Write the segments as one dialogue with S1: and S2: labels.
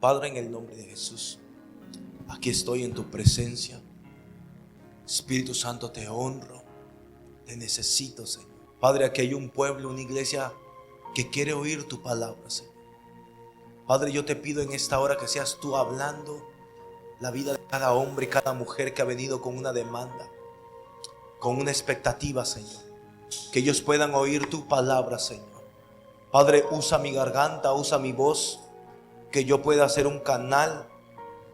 S1: Padre, en el nombre de Jesús, aquí estoy en tu presencia. Espíritu Santo, te honro, te necesito, Señor. Padre, aquí hay un pueblo, una iglesia que quiere oír tu palabra, Señor. Padre, yo te pido en esta hora que seas tú hablando la vida de cada hombre y cada mujer que ha venido con una demanda, con una expectativa, Señor. Que ellos puedan oír tu palabra, Señor. Padre, usa mi garganta, usa mi voz, que yo pueda ser un canal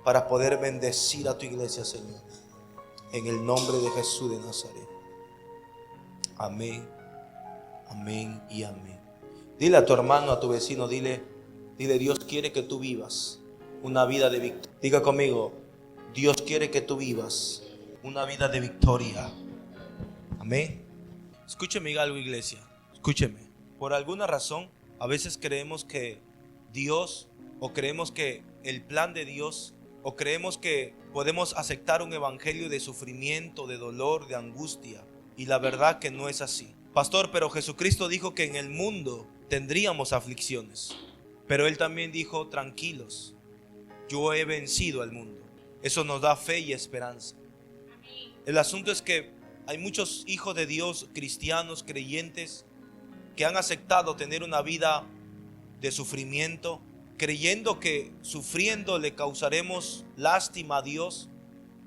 S1: para poder bendecir a tu iglesia, Señor. En el nombre de Jesús de Nazaret. Amén, amén y amén. Dile a tu hermano, a tu vecino, dile, Dios quiere que tú vivas una vida de victoria. Diga conmigo, Dios quiere que tú vivas una vida de victoria. Amén. Escúcheme algo, iglesia. Escúcheme. Por alguna razón, a veces creemos que Dios, o creemos que el plan de Dios, o creemos que podemos aceptar un evangelio de sufrimiento, de dolor, de angustia. Y la verdad que no es así. Pastor, pero Jesucristo dijo que en el mundo tendríamos aflicciones. Pero Él también dijo, tranquilos, yo he vencido al mundo. Eso nos da fe y esperanza. El asunto es que hay muchos hijos de Dios, cristianos, creyentes, que han aceptado tener una vida de sufrimiento, creyendo que sufriendo le causaremos lástima a Dios,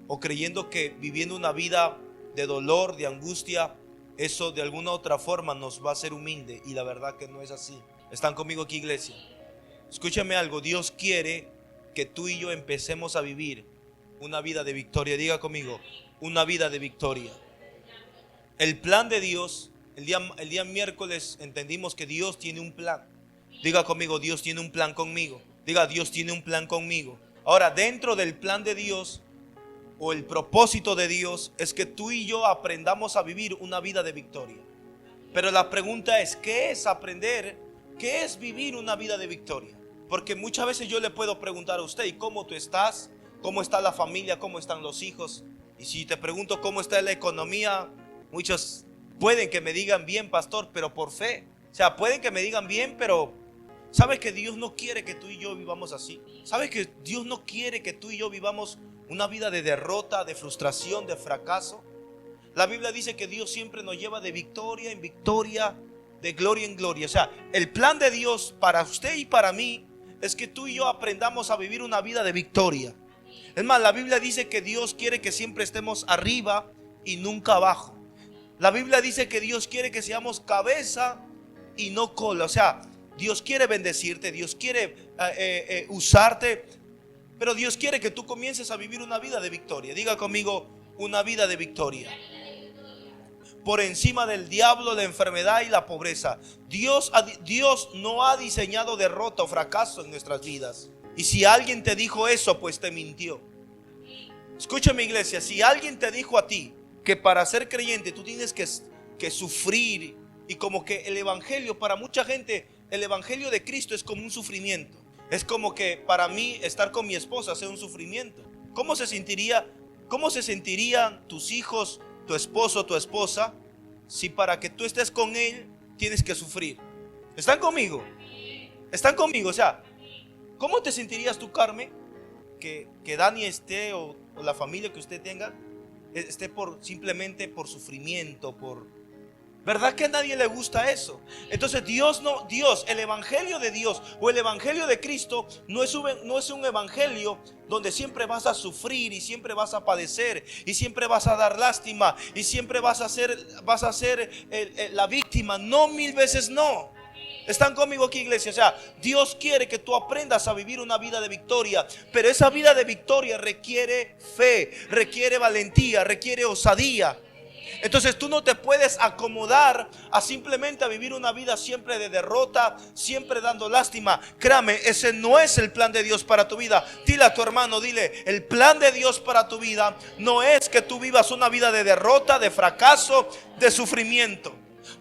S1: o creyendo que viviendo una vida de dolor, de angustia, eso de alguna otra forma nos va a hacer humilde. Y la verdad que no es así. ¿Están conmigo aquí, iglesia? Escúchame algo. Dios quiere que tú y yo empecemos a vivir una vida de victoria. Diga conmigo, una vida de victoria. El plan de Dios, el día miércoles entendimos que Dios tiene un plan. Diga conmigo, Dios tiene un plan conmigo. Diga, Dios tiene un plan conmigo. Ahora, dentro del plan de Dios, o el propósito de Dios, es que tú y yo aprendamos a vivir una vida de victoria. Pero la pregunta es, ¿qué es aprender? ¿Qué es vivir una vida de victoria? Porque muchas veces yo le puedo preguntar a usted, ¿y cómo tú estás? ¿Cómo está la familia? ¿Cómo están los hijos? Y si te pregunto cómo está la economía, muchos pueden que me digan bien, pastor, pero por fe. O sea, pueden que me digan bien, pero ¿sabes que Dios no quiere que tú y yo vivamos así? ¿Sabes que Dios no quiere que tú y yo vivamos una vida de derrota, de frustración, de fracaso? La Biblia dice que Dios siempre nos lleva de victoria en victoria, de gloria en gloria. O sea, el plan de Dios para usted y para mí es que tú y yo aprendamos a vivir una vida de victoria. Es más, la Biblia dice que Dios quiere que siempre estemos arriba y nunca abajo. La Biblia dice que Dios quiere que seamos cabeza y no cola. O sea, Dios quiere bendecirte, Dios quiere usarte, pero Dios quiere que tú comiences a vivir una vida de victoria. Diga conmigo, una vida de victoria. Por encima del diablo, la enfermedad y la pobreza. Dios no ha diseñado derrota o fracaso en nuestras vidas. Y si alguien te dijo eso, pues te mintió. Escúchame, iglesia, si alguien te dijo a ti que para ser creyente tú tienes que sufrir, y como que el evangelio, para mucha gente, el evangelio de Cristo es como un sufrimiento. Es como que para mí estar con mi esposa sea un sufrimiento. ¿Cómo se sentirían tus hijos, tu esposo, tu esposa, si para que tú estés con él tienes que sufrir? ¿Están conmigo? ¿Están conmigo? O sea, ¿cómo te sentirías tú, Carmen, que Dani esté, o la familia que usted tenga, esté simplemente por sufrimiento, ¿verdad que a nadie le gusta eso? Entonces Dios, el evangelio de Dios o el evangelio de Cristo no es un evangelio donde siempre vas a sufrir y siempre vas a padecer y siempre vas a dar lástima y siempre vas a ser la víctima. No, 1000 veces no. ¿Están conmigo aquí, iglesia? O sea, Dios quiere que tú aprendas a vivir una vida de victoria, pero esa vida de victoria requiere fe, requiere valentía, requiere osadía. Entonces tú no te puedes acomodar a simplemente a vivir una vida siempre de derrota, siempre dando lástima. Créame, ese no es el plan de Dios para tu vida. Dile a tu hermano, dile, el plan de Dios para tu vida no es que tú vivas una vida de derrota, de fracaso, de sufrimiento.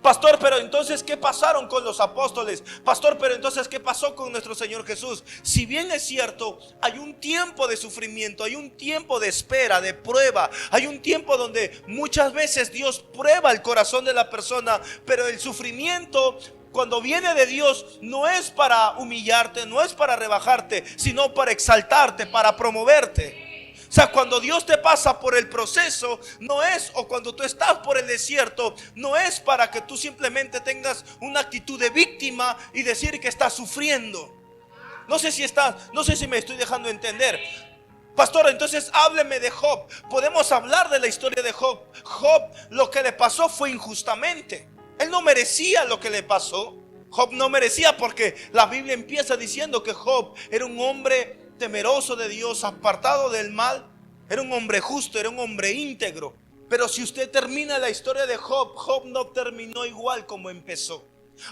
S1: Pastor, pero entonces ¿qué pasaron con los apóstoles? Pastor, pero entonces ¿qué pasó con nuestro Señor Jesús? Si bien es cierto, hay un tiempo de sufrimiento, hay un tiempo de espera, de prueba, hay un tiempo donde muchas veces Dios prueba el corazón de la persona, pero el sufrimiento cuando viene de Dios, no es para humillarte, no es para rebajarte, sino para exaltarte, para promoverte. O sea, cuando Dios te pasa por el proceso, no es, o cuando tú estás por el desierto, no es para que tú simplemente tengas una actitud de víctima y decir que estás sufriendo. No sé si me estoy dejando entender. Pastor, entonces hábleme de Job. Podemos hablar de la historia de Job. Job, lo que le pasó fue injustamente. Él no merecía lo que le pasó. Job no merecía, porque la Biblia empieza diciendo que Job era un hombre temeroso de Dios, apartado del mal. Era un hombre justo, era un hombre íntegro. Pero si usted termina la historia de Job, Job no terminó igual como empezó.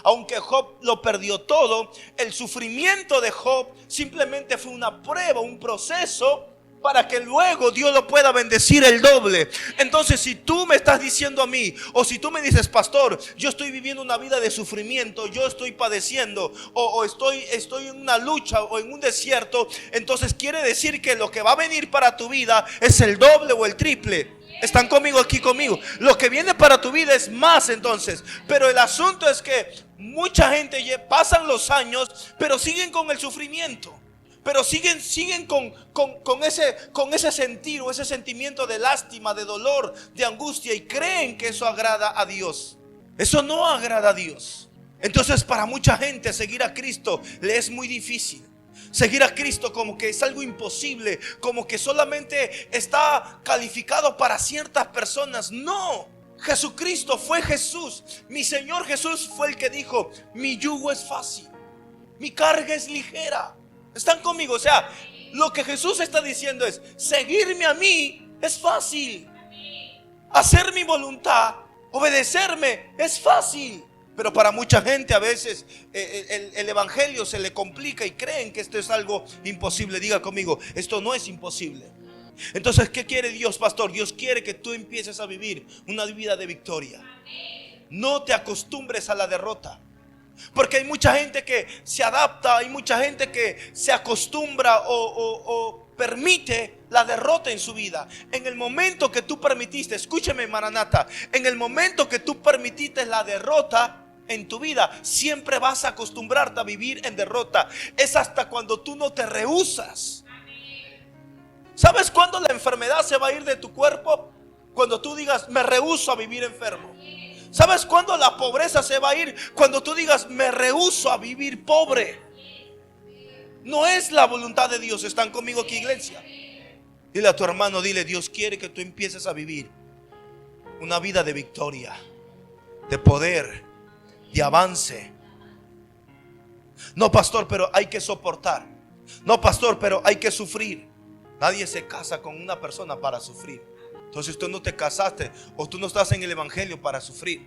S1: Aunque Job lo perdió todo, el sufrimiento de Job simplemente fue una prueba, un proceso, para que luego Dios lo pueda bendecir el doble. Entonces, si tú me estás diciendo a mí, o si tú me dices, pastor, yo estoy viviendo una vida de sufrimiento, yo estoy padeciendo, o estoy en una lucha o en un desierto, entonces quiere decir que lo que va a venir para tu vida es el doble o el triple. ¿Están conmigo aquí conmigo? Lo que viene para tu vida es más entonces. Pero el asunto es que mucha gente pasan los años, pero siguen con el sufrimiento. Pero siguen con ese sentir o ese sentimiento de lástima, de dolor, de angustia, y creen que eso agrada a Dios. Eso no agrada a Dios. Entonces, para mucha gente seguir a Cristo le es muy difícil. Seguir a Cristo como que es algo imposible, como que solamente está calificado para ciertas personas. No, Jesucristo fue Jesús. Mi Señor Jesús fue el que dijo: mi yugo es fácil, mi carga es ligera. ¿Están conmigo? O sea, lo que Jesús está diciendo es: seguirme a mí es fácil. Hacer mi voluntad, obedecerme es fácil. Pero para mucha gente a veces el evangelio se le complica y creen que esto es algo imposible. Diga conmigo: esto no es imposible. Entonces, ¿qué quiere Dios, pastor? Dios quiere que tú empieces a vivir una vida de victoria. No te acostumbres a la derrota. Porque hay mucha gente que se adapta, hay mucha gente que se acostumbra o permite la derrota en su vida. En el momento que tú permitiste, escúcheme, Maranata, en el momento que tú permitiste la derrota en tu vida, siempre vas a acostumbrarte a vivir en derrota. Es hasta cuando tú no te rehusas. ¿Sabes cuándo la enfermedad se va a ir de tu cuerpo? Cuando tú digas: me rehúso a vivir enfermo. ¿Sabes cuándo la pobreza se va a ir? Cuando tú digas: me rehúso a vivir pobre. No es la voluntad de Dios. ¿Están conmigo aquí, iglesia? Dile a tu hermano, dile: Dios quiere que tú empieces a vivir una vida de victoria, de poder, de avance. No, pastor, pero hay que soportar. No, pastor, pero hay que sufrir. Nadie se casa con una persona para sufrir. Entonces tú no te casaste, o tú no estás en el evangelio para sufrir.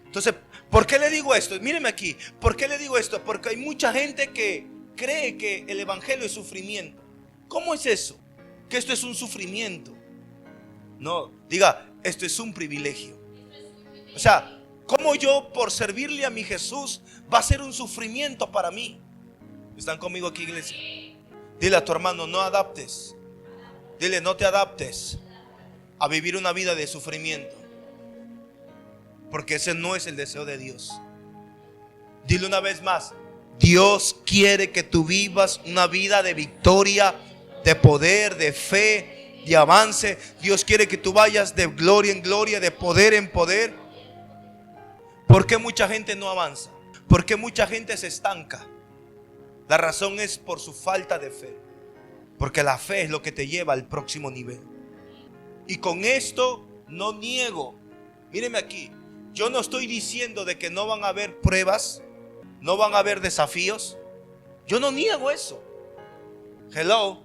S1: Entonces, ¿por qué le digo esto? Míreme aquí. ¿Por qué le digo esto? Porque hay mucha gente que cree que el evangelio es sufrimiento. ¿Cómo es eso? Que esto es un sufrimiento. No, diga: esto es un privilegio. O sea, ¿cómo yo por servirle a mi Jesús va a ser un sufrimiento para mí? ¿Están conmigo aquí, iglesia? Dile a tu hermano: no adaptes. Dile: no te adaptes a vivir una vida de sufrimiento, porque ese no es el deseo de Dios. Dile una vez más: Dios quiere que tú vivas una vida de victoria, de poder, de fe, de avance. Dios quiere que tú vayas de gloria en gloria, de poder en poder. ¿Por qué mucha gente no avanza? ¿Por qué mucha gente se estanca? La razón es por su falta de fe. Porque la fe es lo que te lleva al próximo nivel. Y con esto no niego. Míreme aquí. Yo no estoy diciendo de que no van a haber pruebas, no van a haber desafíos. Yo no niego eso. Hello.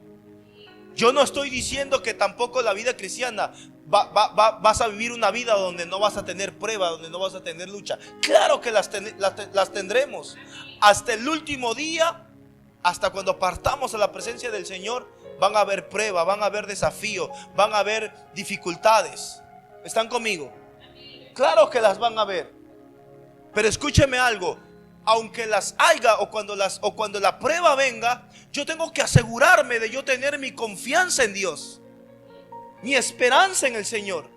S1: Yo no estoy diciendo que tampoco la vida cristiana vas a vivir una vida donde no vas a tener prueba, donde no vas a tener lucha. Claro que las tendremos. Hasta el último día, hasta cuando partamos a la presencia del Señor, van a haber pruebas, van a haber desafíos, van a haber dificultades. ¿Están conmigo? Claro que las van a ver. Pero escúcheme algo: aunque las haya, o cuando la prueba venga, yo tengo que asegurarme de yo tener mi confianza en Dios, mi esperanza en el Señor,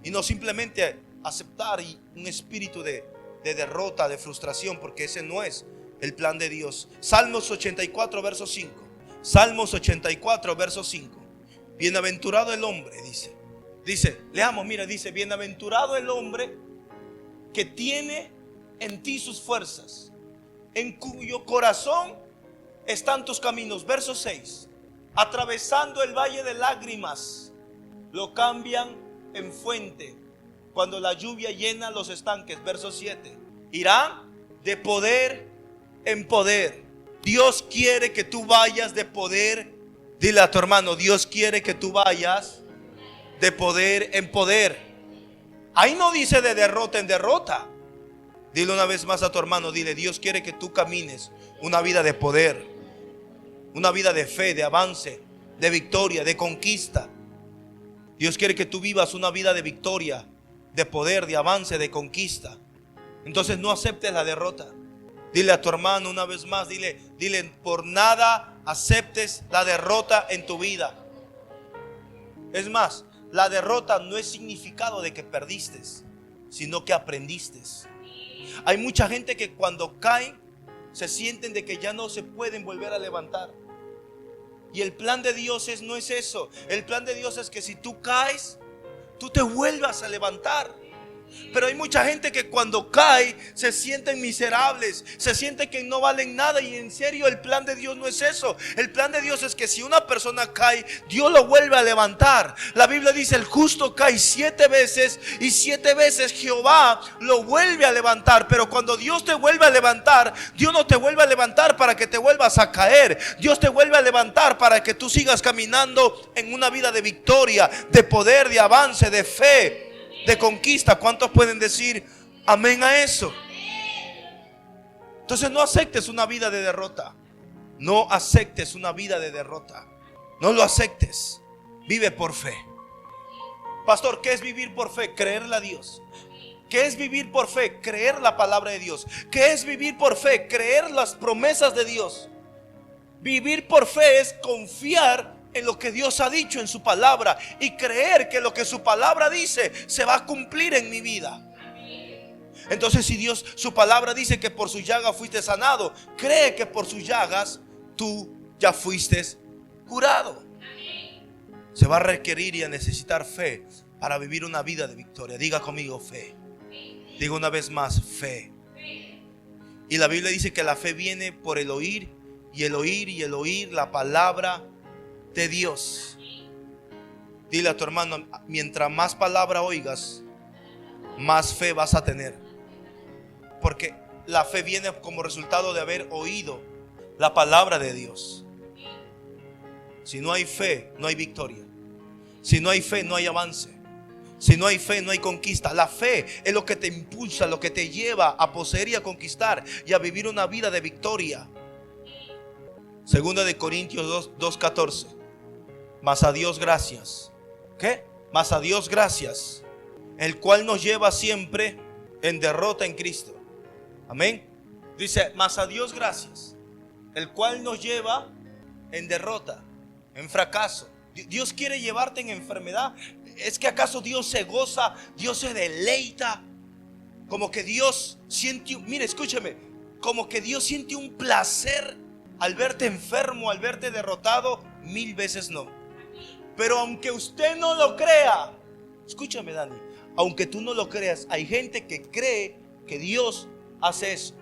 S1: y no simplemente aceptar un espíritu de de derrota, de frustración, porque ese no es el plan de Dios. Salmos 84, verso 5. Salmos 84, verso 5. Bienaventurado el hombre, dice, leamos, mira, dice, bienaventurado el hombre que tiene en ti sus fuerzas, en cuyo corazón están tus caminos. Verso 6. Atravesando el valle de lágrimas, lo cambian en fuente cuando la lluvia llena los estanques. Verso 7. Irán de poder en poder. Dios quiere que tú vayas de poder. Dile a tu hermano, Dios quiere que tú vayas de poder en poder. Ahí no dice de derrota en derrota. Dile una vez más a tu hermano, dile, Dios quiere que tú camines una vida de poder, una vida de fe, de avance, de victoria, de conquista. Dios quiere que tú vivas una vida de victoria, de poder, de avance, de conquista. Entonces no aceptes la derrota. Dile a tu hermano una vez más, dile, por nada aceptes la derrota en tu vida. Es más, la derrota no es significado de que perdiste, sino que aprendiste. Hay mucha gente que cuando caen se sienten de que ya no se pueden volver a levantar. Y el plan de Dios no es eso. El plan de Dios es que si tú caes, tú te vuelvas a levantar. Pero hay mucha gente que cuando cae se sienten miserables, se sienten que no valen nada. Y en serio, el plan de Dios no es eso. El plan de Dios es que si una persona cae, Dios lo vuelve a levantar. La Biblia dice, el justo cae 7 veces y 7 veces Jehová lo vuelve a levantar. Pero cuando Dios te vuelve a levantar, Dios no te vuelve a levantar para que te vuelvas a caer. Dios te vuelve a levantar para que tú sigas caminando en una vida de victoria, de poder, de avance, de fe, de conquista. ¿Cuántos pueden decir amén a eso? Entonces no aceptes una vida de derrota. No aceptes una vida de derrota. No lo aceptes. Vive por fe. Pastor, ¿qué es vivir por fe? Creerle a Dios. ¿Qué es vivir por fe? Creer la palabra de Dios. ¿Qué es vivir por fe? Creer las promesas de Dios. Vivir por fe es confiar en lo que Dios ha dicho en su palabra y creer que lo que su palabra dice se va a cumplir en mi vida. Entonces, si Dios, su palabra dice que por sus llagas fuiste sanado, cree que por sus llagas tú ya fuiste curado. Se va a requerir y a necesitar fe para vivir una vida de victoria. Diga conmigo fe. Diga una vez más, fe. Y la Biblia dice que la fe viene por el oír, y el oír y el oír la palabra de Dios. Dile a tu hermano, mientras más palabra oigas, más fe vas a tener. Porque la fe viene como resultado de haber oído la palabra de Dios. Si no hay fe, no hay victoria. Si no hay fe, no hay avance. Si no hay fe, no hay conquista. La fe es lo que te impulsa, lo que te lleva a poseer y a conquistar y a vivir una vida de victoria. Segunda de Corintios 2:14. Mas a Dios gracias. ¿Qué? Mas a Dios gracias, el cual nos lleva siempre en derrota en Cristo. Amén. Dice, mas a Dios gracias, el cual nos lleva en derrota, en fracaso. Dios quiere llevarte en enfermedad. ¿Es que acaso Dios se goza? Dios se deleita. Como que Dios siente, mire, escúchame, como que Dios siente un placer al verte enfermo, al verte derrotado. 1000 veces no. Pero aunque usted no lo crea, escúchame, Dani, aunque tú no lo creas, hay gente que cree que Dios hace eso.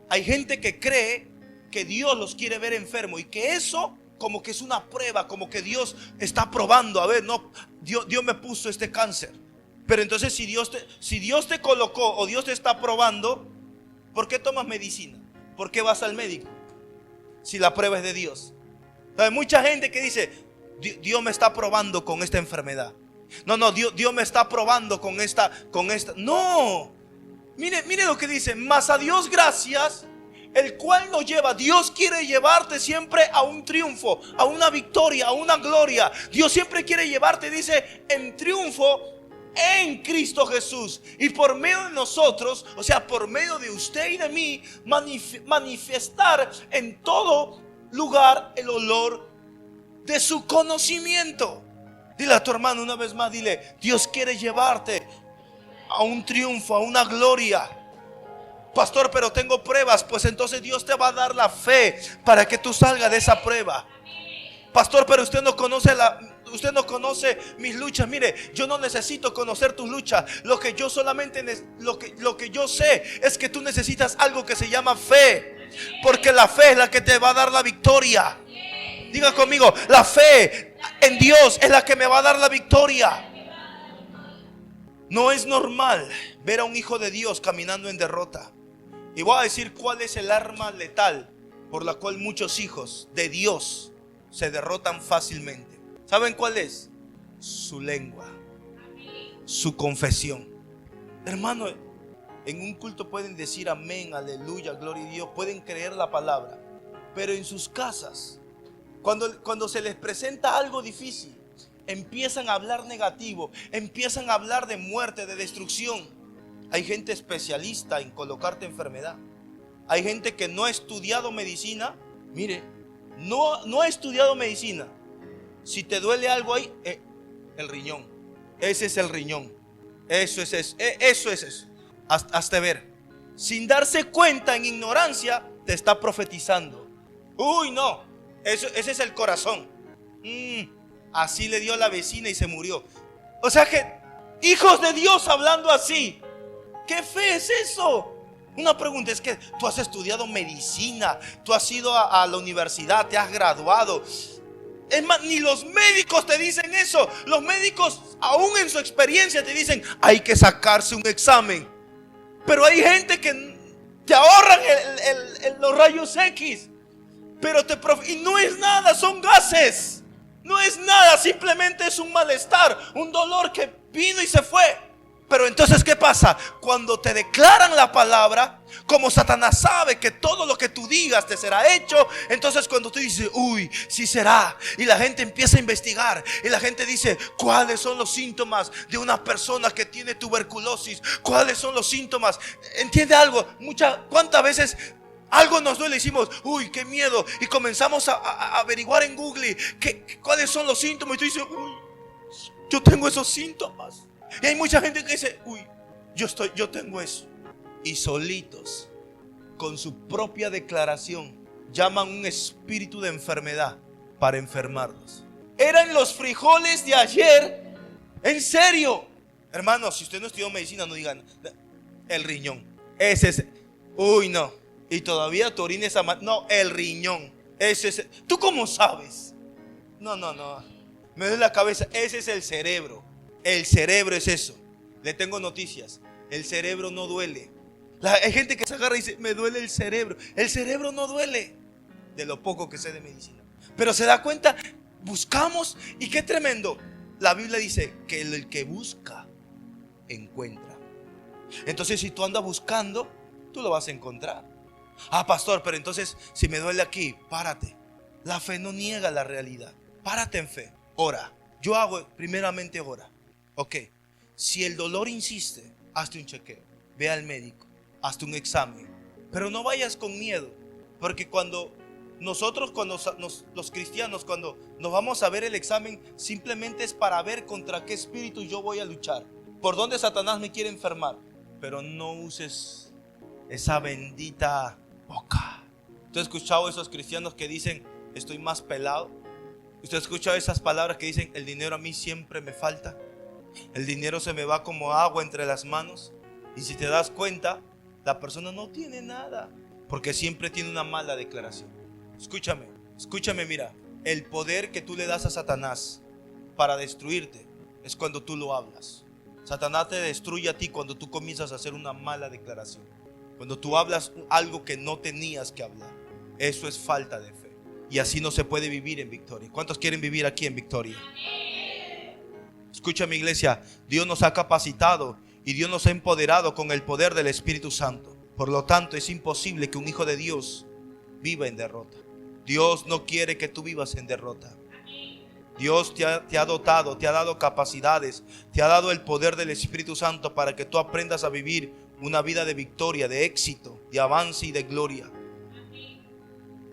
S1: Hay gente que cree que Dios los quiere ver enfermos y que eso como que es una prueba, como que Dios está probando. A ver, no, Dios me puso este cáncer. Pero entonces si Dios te colocó o Dios te está probando, ¿por qué tomas medicina? ¿Por qué vas al médico? Si la prueba es de Dios. Hay mucha gente que dice, Dios me está probando con esta enfermedad. No, Dios me está probando con esta. No, mire lo que dice. Mas a Dios gracias, el cual nos lleva. Dios quiere llevarte siempre a un triunfo, a una victoria, a una gloria. Dios siempre quiere llevarte, dice, en triunfo en Cristo Jesús. Y por medio de nosotros, o sea, por medio de usted y de mí, manifestar en todo lugar el olor de su conocimiento. Dile a tu hermano una vez más, dile, Dios quiere llevarte a un triunfo, a una gloria. Pastor, pero tengo pruebas. Pues entonces Dios te va a dar la fe para que tú salgas de esa prueba. Pastor, pero usted no conoce mis luchas. Mire, yo no necesito conocer tus luchas. Lo que yo sé es que tú necesitas algo que se llama fe, porque la fe es la que te va a dar la victoria. Diga conmigo, la fe en Dios es la que me va a dar la victoria. No es normal ver a un hijo de Dios caminando en derrota. Y voy a decir cuál es el arma letal por la cual muchos hijos de Dios se derrotan fácilmente. ¿Saben cuál es? Su lengua, su confesión. Hermano, en un culto pueden decir amén, aleluya, gloria a Dios, pueden creer la palabra, pero en sus casas, cuando se les presenta algo difícil, empiezan a hablar negativo, empiezan a hablar de muerte, de destrucción. Hay gente especialista en colocarte enfermedad. Hay gente que no ha estudiado medicina. Mire, no ha estudiado medicina. Si te duele algo ahí, el riñón. Ese es el riñón. Eso es eso. Hasta ver. Sin darse cuenta, en ignorancia, te está profetizando. Uy, no. Ese es el corazón. Así le dio a la vecina y se murió. O sea que hijos de Dios hablando así. ¿Qué fe es eso? Una pregunta es que tú has estudiado medicina, tú has ido a la universidad, te has graduado. Es más, ni los médicos te dicen eso. Los médicos, aún en su experiencia, te dicen hay que sacarse un examen. Pero hay gente que te ahorran los rayos X. Y no es nada, son gases. No es nada, simplemente es un malestar, un dolor que vino y se fue. Pero entonces, ¿qué pasa? Cuando te declaran la palabra, como Satanás sabe que todo lo que tú digas te será hecho, entonces cuando tú dices, uy, sí será, y la gente empieza a investigar, y la gente dice, ¿cuáles son los síntomas de una persona que tiene tuberculosis? ¿Cuáles son los síntomas? ¿Entiende algo? ¿Cuántas veces algo nos duele y decimos, uy, qué miedo? Y comenzamos a averiguar en Google cuáles son los síntomas, y tú dices, uy, yo tengo esos síntomas. Y hay mucha gente que dice, uy, yo tengo eso. Y solitos, con su propia declaración, llaman un espíritu de enfermedad para enfermarlos. Eran los frijoles de ayer. En serio. Hermanos, si usted no estudió medicina, no digan el riñón. Ese es. Uy, no. Y todavía tu orina es no, el riñón. Ese es. ¿Tú cómo sabes? No. Me duele la cabeza. Ese es el cerebro. El cerebro es eso. Le tengo noticias. El cerebro no duele. Hay gente que se agarra y dice, me duele el cerebro. El cerebro no duele. De lo poco que sé de medicina. Pero se da cuenta, buscamos y qué tremendo. La Biblia dice que el que busca, encuentra. Entonces si tú andas buscando, tú lo vas a encontrar. Pastor, pero entonces si me duele aquí, párate. La fe no niega la realidad. Párate en fe. Ora. Yo hago primeramente ora. Ok, si el dolor insiste, hazte un chequeo, ve al médico, hazte un examen, pero no vayas con miedo, porque cuando los cristianos, cuando nos vamos a ver el examen, simplemente es para ver contra qué espíritu yo voy a luchar, por dónde Satanás me quiere enfermar, pero no uses esa bendita boca. ¿Usted ha escuchado a esos cristianos que dicen, estoy más pelado? ¿Usted ha escuchado esas palabras que dicen, el dinero a mí siempre me falta? El dinero se me va como agua entre las manos. Y si te das cuenta, la persona no tiene nada, porque siempre tiene una mala declaración. Escúchame, mira. El poder que tú le das a Satanás para destruirte es cuando tú lo hablas. Satanás te destruye a ti cuando tú comienzas a hacer una mala declaración. Cuando tú hablas algo que no tenías que hablar. Eso es falta de fe. Y así no se puede vivir en victoria. ¿Cuántos quieren vivir aquí en victoria? Escucha, mi iglesia, Dios nos ha capacitado y Dios nos ha empoderado con el poder del Espíritu Santo. Por lo tanto, es imposible que un hijo de Dios viva en derrota. Dios no quiere que tú vivas en derrota. Dios te ha dotado, te ha dado capacidades, te ha dado el poder del Espíritu Santo para que tú aprendas a vivir una vida de victoria, de éxito, de avance y de gloria.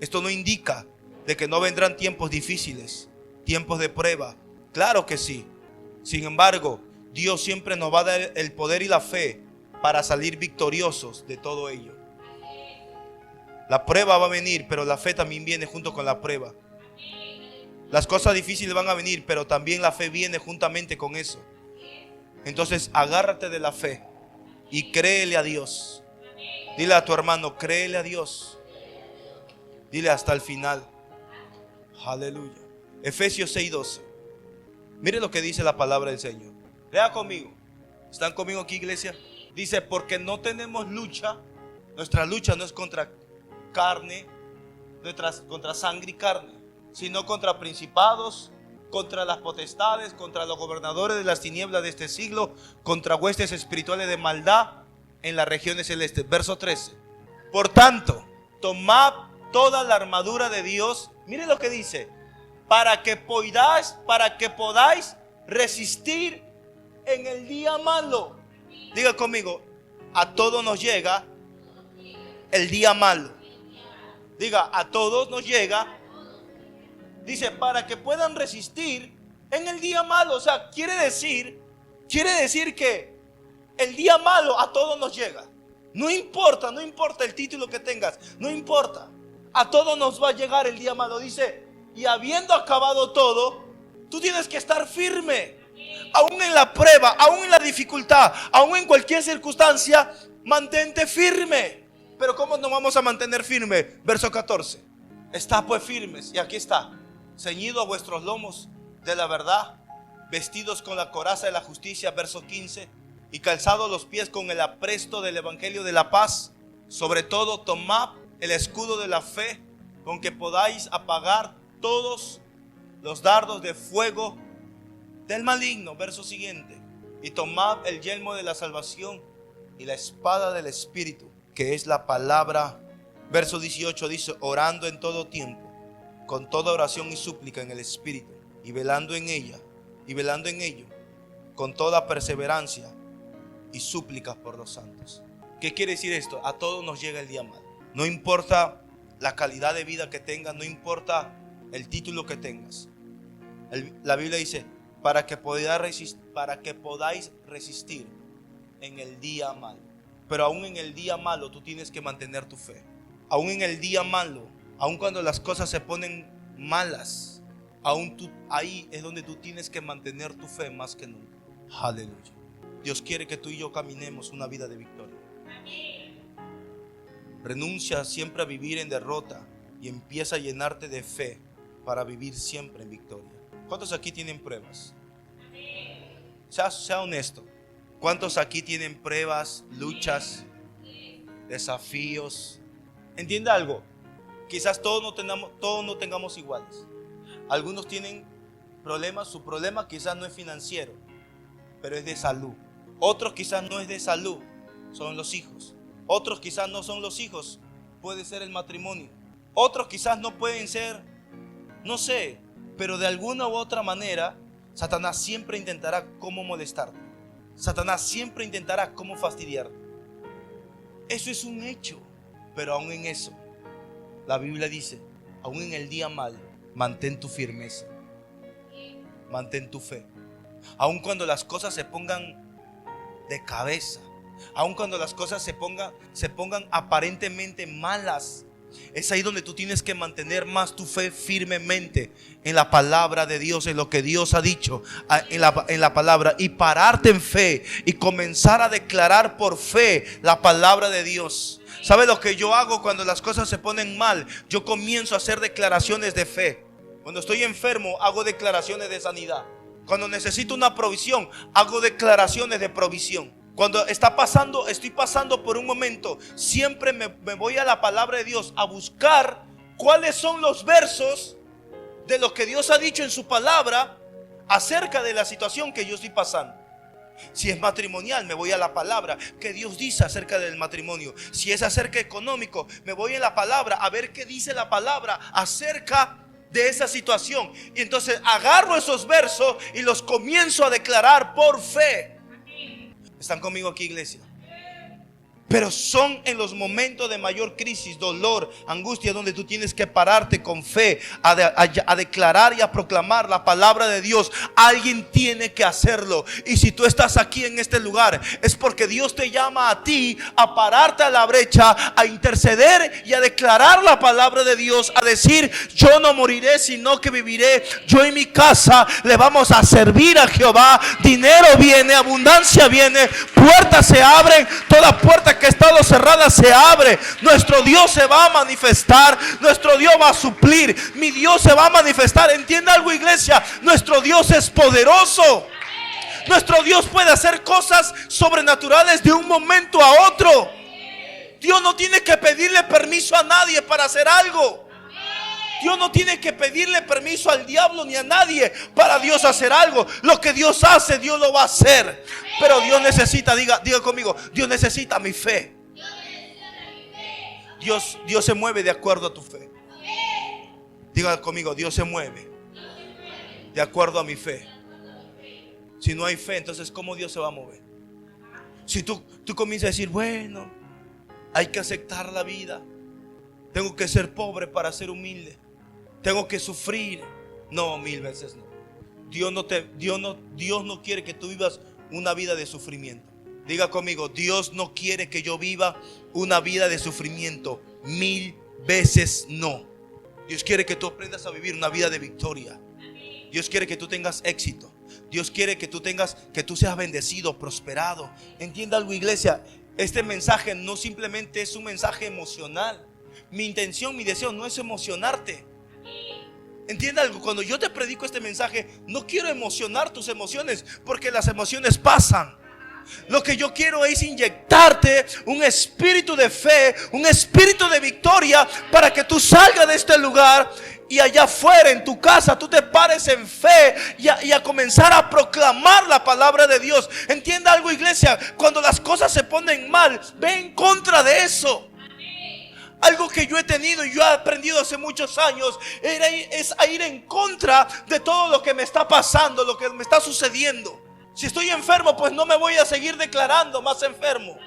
S1: Esto no indica de que no vendrán tiempos difíciles, tiempos de prueba. Claro que sí. Sin embargo, Dios siempre nos va a dar el poder y la fe para salir victoriosos de todo ello. La prueba va a venir, pero la fe también viene junto con la prueba. Las cosas difíciles van a venir, pero también la fe viene juntamente con eso. Entonces agárrate de la fe y créele a Dios. Dile a tu hermano, créele a Dios. Dile hasta el final. Aleluya. Efesios 6:12. Mire lo que dice la palabra del Señor. Lea conmigo. ¿Están conmigo aquí, iglesia? Dice, porque no tenemos lucha. Nuestra lucha no es contra carne, contra sangre y carne, sino contra principados, contra las potestades, contra los gobernadores de las tinieblas de este siglo, contra huestes espirituales de maldad en las regiones celestes. Verso 13. Por tanto, tomad toda la armadura de Dios. Mire lo que dice. Para que podáis resistir en el día malo. Diga conmigo, a todos nos llega el día malo. Diga, a todos nos llega. Dice, para que puedan resistir en el día malo. O sea, quiere decir que el día malo a todos nos llega. No importa el título que tengas, no importa. A todos nos va a llegar el día malo. Dice, y habiendo acabado todo, tú tienes que estar firme. Aún en la prueba, aún en la dificultad, aún en cualquier circunstancia, mantente firme. Pero ¿cómo nos vamos a mantener firme? Verso 14. Está pues firmes, y aquí está, ceñidos vuestros lomos de la verdad, vestidos con la coraza de la justicia. Verso 15. Y calzados los pies con el apresto del evangelio de la paz. Sobre todo tomad el escudo de la fe, con que podáis apagar todos los dardos de fuego del maligno. Verso siguiente. Y tomad el yelmo de la salvación y la espada del Espíritu, que es la palabra. Verso 18 dice, orando en todo tiempo, con toda oración y súplica en el Espíritu, y velando en ello, con toda perseverancia y súplicas por los santos. ¿Qué quiere decir esto? A todos nos llega el día malo. No importa la calidad de vida que tengas, no importa el título que tengas. La Biblia dice, para que podáis resistir en el día malo. Pero aún en el día malo tú tienes que mantener tu fe. Aún en el día malo, aún cuando las cosas se ponen malas, ahí es donde tú tienes que mantener tu fe más que nunca. Aleluya. Dios quiere que tú y yo caminemos una vida de victoria. Renuncia siempre a vivir en derrota y empieza a llenarte de fe para vivir siempre en victoria. ¿Cuántos aquí tienen pruebas? Sea honesto. ¿Cuántos aquí tienen pruebas, luchas, desafíos? Entienda algo. Quizás todos no tengamos iguales. Algunos tienen problemas. Su problema quizás no es financiero, pero es de salud. Otros quizás no es de salud, son los hijos. Otros quizás no son los hijos, puede ser el matrimonio. Otros quizás no pueden ser, no sé, pero de alguna u otra manera Satanás siempre intentará cómo molestarte. Satanás siempre intentará cómo fastidiarte. Eso es un hecho. Pero aún en eso, la Biblia dice, aún en el día mal, mantén tu firmeza, mantén tu fe. Aún cuando las cosas se pongan de cabeza, aun cuando las cosas se pongan aparentemente malas, es ahí donde tú tienes que mantener más tu fe firmemente en la palabra de Dios, en lo que Dios ha dicho en la palabra, y pararte en fe y comenzar a declarar por fe la palabra de Dios. ¿Sabe lo que yo hago cuando las cosas se ponen mal? Yo comienzo a hacer declaraciones de fe. Cuando estoy enfermo, hago declaraciones de sanidad. Cuando necesito una provisión, hago declaraciones de provisión. Cuando estoy pasando por un momento, siempre me voy a la palabra de Dios a buscar cuáles son los versos de lo que Dios ha dicho en su palabra acerca de la situación que yo estoy pasando. Si es matrimonial, me voy a la palabra que Dios dice acerca del matrimonio. Si es acerca económico, me voy a la palabra a ver qué dice la palabra acerca de esa situación. Y entonces agarro esos versos y los comienzo a declarar por fe. ¿Están conmigo aquí, iglesia? Pero son en los momentos de mayor crisis, dolor, angustia, donde tú tienes que pararte con fe a declarar y a proclamar la palabra de Dios. Alguien tiene que hacerlo. Y si tú estás aquí en este lugar, es porque Dios te llama a ti a pararte a la brecha, a interceder y a declarar la palabra de Dios, a decir: yo no moriré, sino que viviré. Yo y mi casa le vamos a servir a Jehová. Dinero viene, abundancia viene, puertas se abren, toda puerta que ha estado cerrada se abre. Nuestro Dios se va a manifestar, nuestro Dios va a suplir, mi Dios se va a manifestar. Entienda algo, iglesia, nuestro Dios es poderoso. Nuestro Dios puede hacer cosas sobrenaturales de un momento a otro. Dios no tiene que pedirle permiso a nadie para hacer algo. Dios no tiene que pedirle permiso al diablo ni a nadie para Dios hacer algo. Lo que Dios hace, Dios lo va a hacer. Pero Dios necesita, diga conmigo, Dios necesita mi fe. Dios se mueve de acuerdo a tu fe. Diga conmigo, Dios se mueve de acuerdo a mi fe. Si no hay fe, entonces ¿cómo Dios se va a mover? Si tú comienzas a decir: bueno, hay que aceptar la vida, tengo que ser pobre para ser humilde, tengo que sufrir. No, 1000 veces no. Dios no quiere que tú vivas una vida de sufrimiento. Diga conmigo, Dios no quiere que yo viva una vida de sufrimiento. 1000 veces no. Dios quiere que tú aprendas a vivir una vida de victoria. Dios quiere que tú tengas éxito. Dios quiere que tú seas bendecido, prosperado. Entienda algo, iglesia. Este mensaje no simplemente es un mensaje emocional. Mi intención, mi deseo no es emocionarte. Entienda algo, cuando yo te predico este mensaje, no quiero emocionar tus emociones, porque las emociones pasan. Lo que yo quiero es inyectarte un espíritu de fe, un espíritu de victoria, para que tú salgas de este lugar y allá afuera en tu casa tú te pares en fe y a comenzar a proclamar la palabra de Dios. Entienda algo, iglesia, cuando las cosas se ponen mal, ve en contra de eso. Algo que yo he tenido y yo he aprendido hace muchos años es a ir en contra de todo lo que me está pasando, lo que me está sucediendo. Si estoy enfermo, pues no me voy a seguir declarando más enfermo.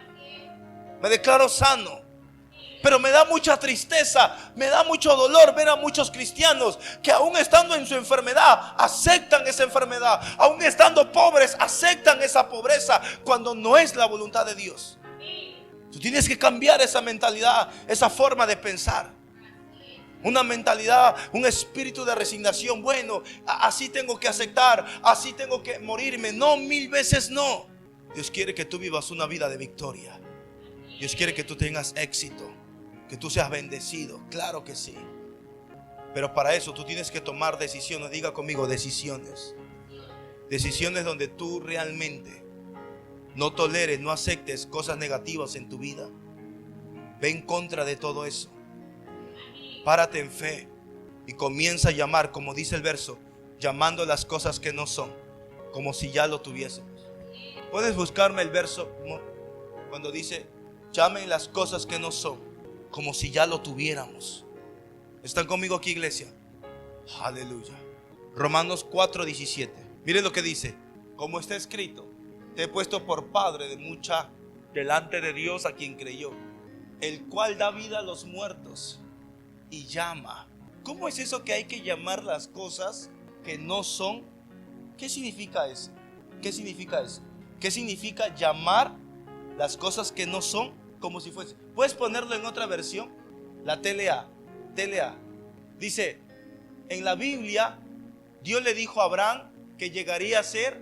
S1: Me declaro sano. Pero me da mucha tristeza, me da mucho dolor ver a muchos cristianos que aún estando en su enfermedad, aceptan esa enfermedad. Aún estando pobres, aceptan esa pobreza, cuando no es la voluntad de Dios. Tú tienes que cambiar esa mentalidad, esa forma de pensar. Una mentalidad, un espíritu de resignación. Bueno, así tengo que aceptar, así tengo que morirme. No, 1000 veces no. Dios quiere que tú vivas una vida de victoria. Dios quiere que tú tengas éxito, que tú seas bendecido. Claro que sí. Pero para eso tú tienes que tomar decisiones. Diga conmigo, decisiones. Decisiones donde tú realmente no toleres, no aceptes cosas negativas en tu vida. Ve en contra de todo eso. Párate en fe y comienza a llamar, como dice el verso, llamando las cosas que no son, como si ya lo tuviésemos. Puedes buscarme el verso cuando dice: llamen las cosas que no son, como si ya lo tuviéramos. ¿Están conmigo aquí, iglesia? Aleluya. Romanos 4:17. Mire lo que dice: como está escrito, te he puesto por padre de mucha delante de Dios a quien creyó, el cual da vida a los muertos y llama. ¿Cómo es eso que hay que llamar las cosas que no son? ¿Qué significa eso? ¿Qué significa eso? ¿Qué significa llamar las cosas que no son como si fuese? ¿Puedes ponerlo en otra versión? La TLA. Dice, en la Biblia, Dios le dijo a Abraham que llegaría a ser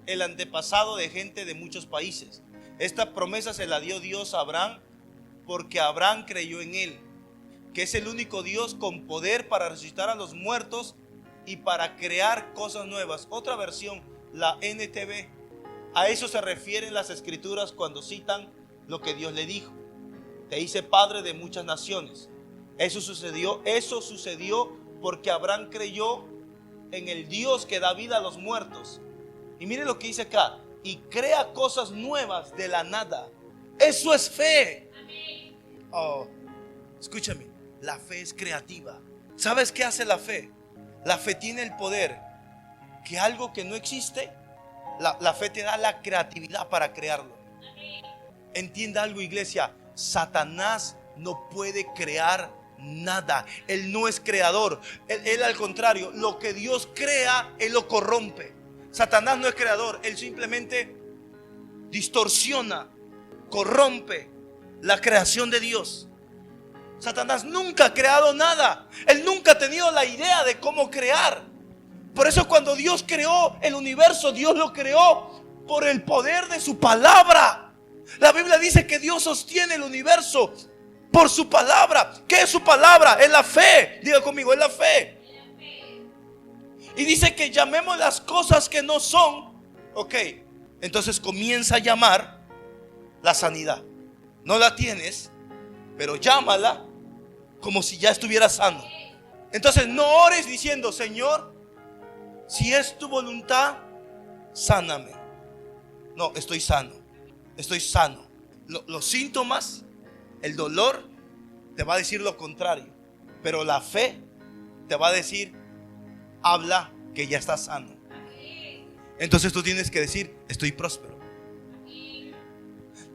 S1: el antepasado de gente de muchos países. Esta promesa se la dio Dios a Abraham porque Abraham creyó en él, que es el único Dios con poder para resucitar a los muertos y para crear cosas nuevas. Otra versión, la NTV. A eso se refieren las escrituras cuando citan lo que Dios le dijo: te hice padre de muchas naciones. Eso sucedió porque Abraham creyó en el Dios que da vida a los muertos. Y mire lo que dice acá: y crea cosas nuevas de la nada. Eso es fe. Oh, escúchame, la fe es creativa. ¿Sabes qué hace la fe? La fe tiene el poder que algo que no existe, la fe te da la creatividad para crearlo. Entienda algo, iglesia. Satanás no puede crear nada. Él no es creador. Él al contrario, lo que Dios crea, Él lo corrompe. Satanás no es creador. Él simplemente distorsiona, corrompe la creación de Dios. Satanás nunca ha creado nada. Él nunca ha tenido la idea de cómo crear. Por eso cuando Dios creó el universo, Dios lo creó por el poder de su palabra. La Biblia dice que Dios sostiene el universo por su palabra. ¿Qué es su palabra? Es la fe. Diga conmigo, es la fe. Y dice que llamemos las cosas que no son. Ok, entonces comienza a llamar la sanidad. No la tienes, pero llámala como si ya estuviera sano. Entonces no ores diciendo: Señor, si es tu voluntad, sáname. No, estoy sano. Estoy sano. Los síntomas, el dolor te va a decir lo contrario, pero la fe te va a decir: habla que ya estás sano. Entonces tú tienes que decir: estoy próspero.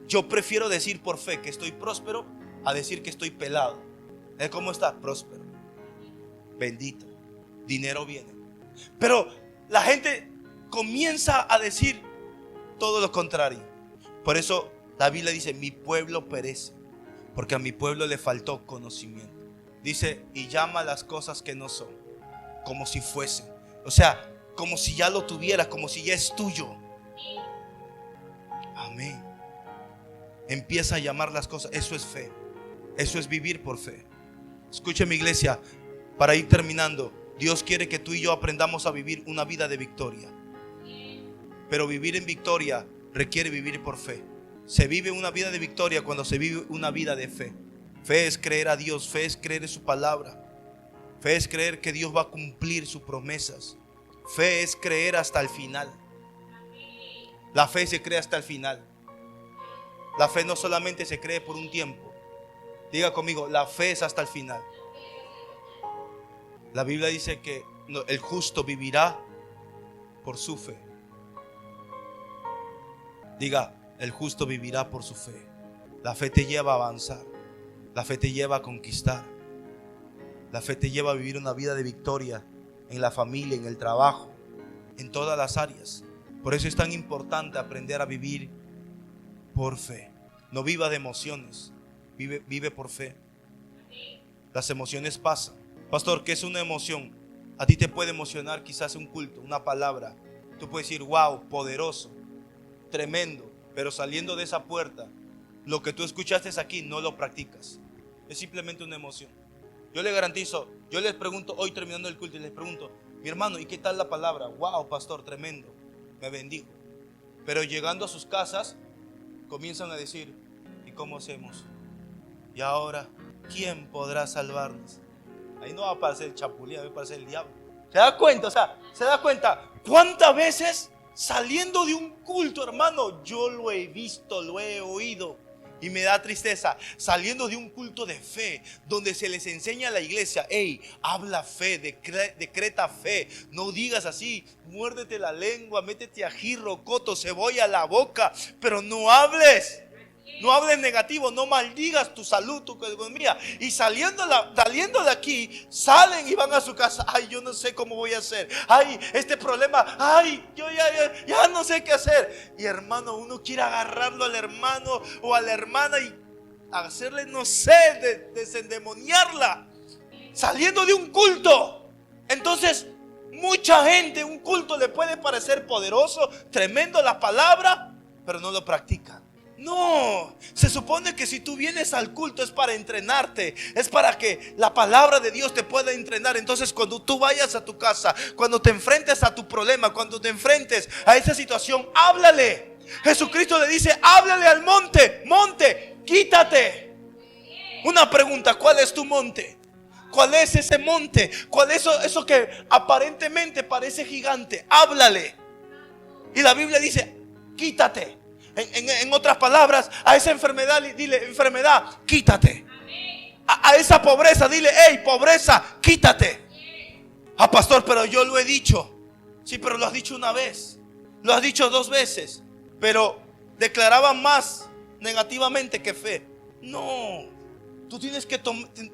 S1: Yo prefiero decir por fe que estoy próspero a decir que estoy pelado. ¿Cómo está? Próspero, bendito, dinero viene. Pero la gente comienza a decir todo lo contrario. Por eso la Biblia dice: mi pueblo perece, porque a mi pueblo le faltó conocimiento. Dice: y llama las cosas que no son como si fuesen. O sea, como si ya lo tuvieras, como si ya es tuyo. Amén. Empieza a llamar las cosas. Eso es fe. Eso es vivir por fe. Escúcheme, iglesia, para ir terminando. Dios quiere que tú y yo aprendamos a vivir una vida de victoria. Pero vivir en victoria requiere vivir por fe. Se vive una vida de victoria cuando se vive una vida de fe. Fe es creer a Dios. Fe es creer en su palabra. Fe es creer que Dios va a cumplir sus promesas. Fe es creer hasta el final. La fe se cree hasta el final. La fe no solamente se cree por un tiempo. Diga conmigo: la fe es hasta el final. La Biblia dice que el justo vivirá por su fe. Diga: el justo vivirá por su fe. La fe te lleva a avanzar. La fe te lleva a conquistar. La fe te lleva a vivir una vida de victoria en la familia, en el trabajo, en todas las áreas. Por eso es tan importante aprender a vivir por fe. No viva de emociones, vive por fe. Las emociones pasan. Pastor, ¿qué es una emoción? A ti te puede emocionar quizás un culto, una palabra. Tú puedes decir: wow, poderoso, tremendo. Pero saliendo de esa puerta, lo que tú escuchaste aquí no lo practicas. Es simplemente una emoción. Yo le garantizo, yo les pregunto hoy terminando el culto, y les pregunto: mi hermano, ¿y qué tal la palabra? Wow, pastor, tremendo, me bendijo. Pero llegando a sus casas, comienzan a decir: ¿y cómo hacemos? Y ahora, ¿quién podrá salvarnos? Ahí no va a aparecer el chapulín, va a aparecer el diablo. ¿Se da cuenta? O sea, ¿se da cuenta cuántas veces saliendo de un culto, hermano? Yo lo he visto, lo he oído. Y me da tristeza, saliendo de un culto de fe, donde se les enseña a la iglesia: hey, habla fe, decreta fe. No digas así: muérdete la lengua, métete ají, rocoto, cebolla a la boca. Pero no hables. No hables negativo, no maldigas tu salud, tu economía. Y saliendo de aquí, salen y van a su casa: ay, yo no sé cómo voy a hacer. Ay, este problema, ay, yo ya no sé qué hacer. Y hermano, uno quiere agarrarlo al hermano o a la hermana y hacerle, no sé, desendemoniarla. Saliendo de un culto. Entonces, mucha gente, un culto le puede parecer poderoso, tremendo la palabra, pero no lo practican. No, se supone que si tú vienes al culto es para entrenarte, es para que la palabra de Dios te pueda entrenar. Entonces cuando tú vayas a tu casa, cuando te enfrentes a tu problema, cuando te enfrentes a esa situación, háblale. Jesucristo le dice: háblale al monte: monte, quítate. Una pregunta: ¿cuál es tu monte? ¿Cuál es ese monte? ¿Cuál es eso que aparentemente parece gigante? Háblale. Y la Biblia dice: quítate. En otras palabras, a esa enfermedad dile: enfermedad, quítate. A esa pobreza dile: hey, pobreza, quítate. Pastor, pero yo lo he dicho. Sí, pero lo has dicho una vez, lo has dicho 2 veces, pero declaraban más negativamente que fe. No, tú tienes que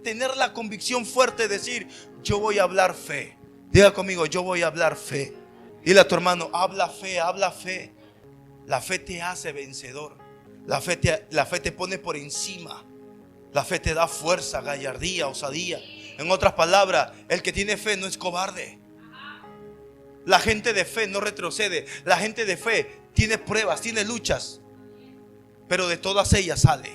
S1: tener la convicción fuerte de decir: yo voy a hablar fe. Diga conmigo: yo voy a hablar fe. Dile a tu hermano: habla fe, habla fe. La fe te hace vencedor. La fe te pone por encima. La fe te da fuerza, gallardía, osadía. En otras palabras, el que tiene fe no es cobarde. La gente de fe no retrocede. La gente de fe tiene pruebas, tiene luchas, pero de todas ellas sale.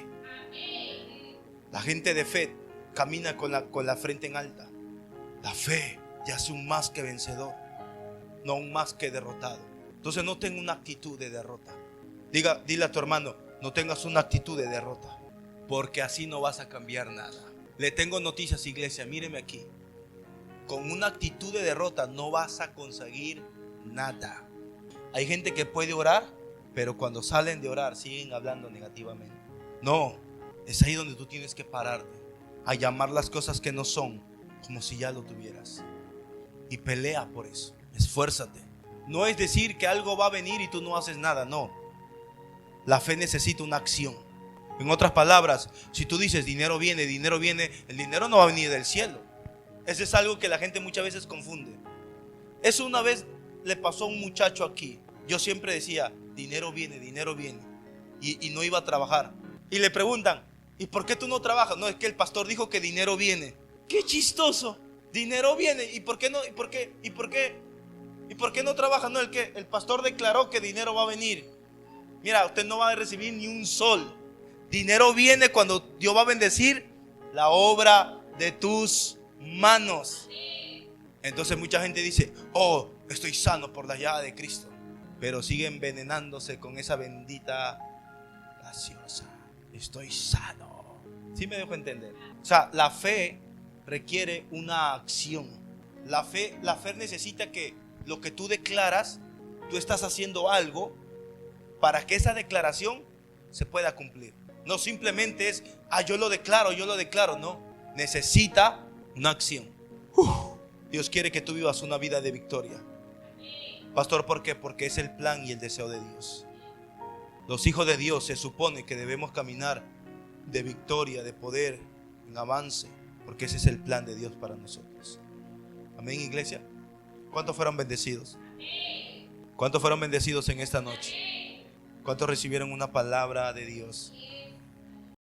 S1: La gente de fe camina con la frente en alta. La fe ya es un más que vencedor, no un más que derrotado. Entonces no tenga una actitud de derrota. Dile a tu hermano: no tengas una actitud de derrota, porque así no vas a cambiar nada. Le tengo noticias, iglesia, míreme aquí. Con una actitud de derrota no vas a conseguir nada. Hay gente que puede orar, pero cuando salen de orar siguen hablando negativamente. No, es ahí donde tú tienes que pararte a llamar las cosas que no son como si ya lo tuvieras. Y pelea por eso, esfuérzate. No es decir que algo va a venir y tú no haces nada, no. La fe necesita una acción. En otras palabras, si tú dices dinero viene, el dinero no va a venir del cielo. Eso es algo que la gente muchas veces confunde. Eso una vez le pasó a un muchacho aquí. Yo siempre decía: dinero viene, y no iba a trabajar. Y le preguntan: ¿y por qué tú no trabajas? No, es que el pastor dijo que dinero viene. ¡Qué chistoso! Dinero viene. ¿Y por qué no? ¿Y por qué no trabaja? No, el pastor declaró que dinero va a venir. Mira, usted no va a recibir ni un sol. Dinero viene cuando Dios va a bendecir la obra de tus manos. Entonces mucha gente dice: oh, estoy sano por la llaga de Cristo, pero sigue envenenándose con esa bendita gaseosa. Estoy sano. ¿Sí me dejo entender? O sea, la fe requiere una acción. La fe necesita que lo que tú declaras, tú estás haciendo algo para que esa declaración se pueda cumplir. No simplemente es: yo lo declaro. No, necesita una acción. Dios quiere que tú vivas una vida de victoria. Pastor, ¿por qué? Porque es el plan y el deseo de Dios. Los hijos de Dios se supone que debemos caminar de victoria, de poder, en avance, porque ese es el plan de Dios para nosotros. Amén, iglesia. ¿Cuántos fueron bendecidos? ¿Cuántos fueron bendecidos en esta noche? ¿Cuántos recibieron una palabra de Dios?